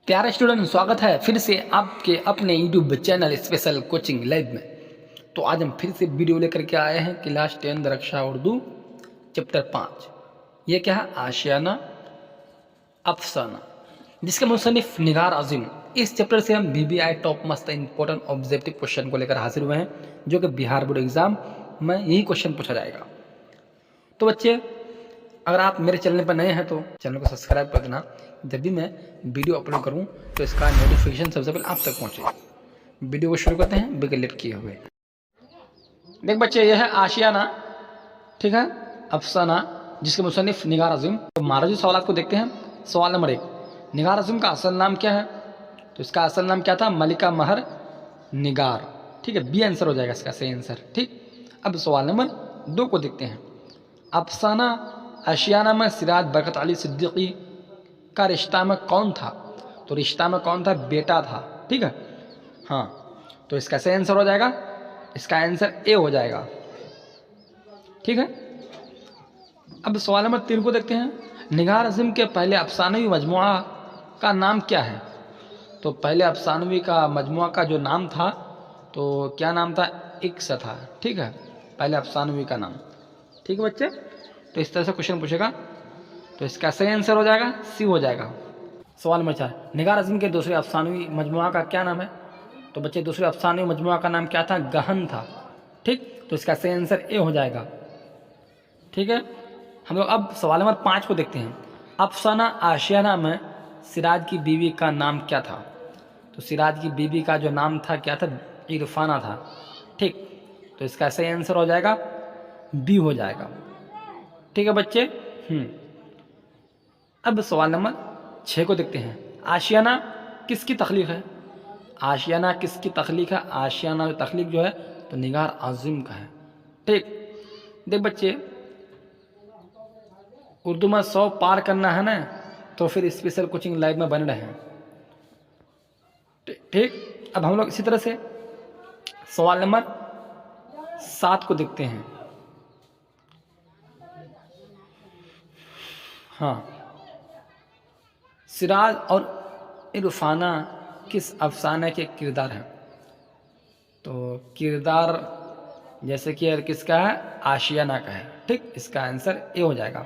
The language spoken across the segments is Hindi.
प्यारे स्टूडेंट, स्वागत है फिर से आपके अपने YouTube channel special coaching live में। तो आज हम फिर से वीडियो लेकर के आए हैं क्लास 10 रक्षा उर्दू चैप्टर 5। ये क्या है? आशियाना अफसाना, जिसके मुसन्निफ निगार अजीम। इस चैप्टर से हम BBI टॉप मस्त इंपॉर्टेंट ऑब्जेक्टिव क्वेश्चन को लेकर हाजिर हुए हैं, जो कि बिहार बोर्ड एग्जाम में यही क्वेश्चन पूछा जाएगा। तो बच्चे, अगर आप मेरे चैनल पर नए हैं तो चैनल को सब्सक्राइब कर देना। जब भी मैं वीडियो अपलोड करूं तो इसका नोटिफिकेशन सबसे पहले आप तक पहुंचे। वीडियो को शुरू करते हैं बिग लेट किए हुए। देख बच्चे, यह है आशियाना, ठीक है, अफसाना, जिसके मुसन्निफ निगार अजीम। तो महाराजी सवाल को देखते हैं। सवाल नंबर 1, निगार अजीम का असल नाम क्या है? तो इसका असल नाम क्या था? मलिका महर निगार। ठीक है, बी आंसर हो जाएगा इसका सही आंसर। ठीक, अब सवाल नंबर 2 को देखते हैं। अफसाना आशियाना में सिराज बरकत अली सिद्दीकी का रिश्ता में कौन था? तो रिश्ता में कौन था? बेटा था। ठीक है, हाँ, तो इसका सही आंसर हो जाएगा, इसका आंसर ए हो जाएगा। ठीक है, अब सवाल नंबर 3 को देखते हैं। निगार अज़ीम के पहले अफसानवी मजमुआ का नाम क्या है? तो पहले अफसानवी का मजमुआ का जो नाम था, तो क्या नाम था? इक्स था। ठीक है, पहले अफसानवी का नाम। ठीक है बच्चे, तो इस तरह से क्वेश्चन पूछेगा, तो इसका सही आंसर हो जाएगा, सी हो जाएगा। सवाल नंबर 4, निगार अज़ीम के दूसरे अफसानवी मजमुआ का क्या नाम है? तो बच्चे, दूसरे अफसानवी मजमुआ का नाम क्या था? गहन था। ठीक, तो इसका सही आंसर ए हो जाएगा। ठीक है, हम लोग अब सवाल नंबर 5 को देखते हैं। अफसाना आशियाना में सिराज की बीवी का नाम क्या था? तो सिराज की बीवी का जो नाम था क्या था? इरफाना था। ठीक, तो इसका सही आंसर हो जाएगा, बी हो जाएगा। ठीक है बच्चे। अब सवाल नंबर 6 को देखते हैं। आशियाना किसकी तख्लीक है? आशियाना किसकी तख्लीक है? आशियाना जो तख्लीक जो है तो निगार अज़ीम का है। ठीक, देख बच्चे, उर्दू में 100 पार करना है ना, तो फिर स्पेशल कोचिंग लाइव में बन रहे हैं। ठीक, अब हम लोग इसी तरह से सवाल नंबर 7 को देखते हैं। हाँ, सिराज और इरफाना किस अफसाने के किरदार हैं? तो किरदार जैसे कि किसका है? आशियाना का है। ठीक, इसका आंसर ए हो जाएगा,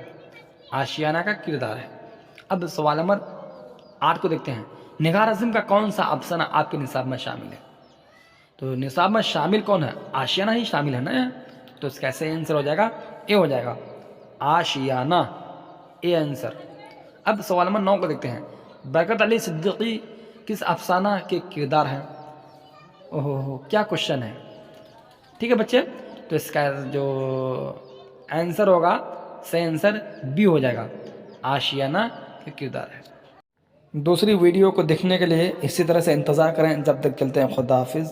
आशियाना का किरदार है। अब सवाल नंबर 8 को देखते हैं। निगार अज़ीम का कौन सा अफसाना आपके निसाब में शामिल है? तो निसाब में शामिल कौन है? आशियाना ही शामिल है ना, तो इसका सही आंसर हो जाएगा, ए हो जाएगा, आशियाना, ए आंसर। अब सवाल नंबर 9 को देखते हैं। बरकत अली सिद्दीकी किस अफसाना के किरदार हैं? ओहो, क्या क्वेश्चन है। ठीक है बच्चे, तो इसका जो आंसर होगा, सही आंसर बी हो जाएगा, आशियाना के किरदार है। दूसरी वीडियो को देखने के लिए इसी तरह से इंतज़ार करें। जब तक चलते हैं, खुदा हाफिज़।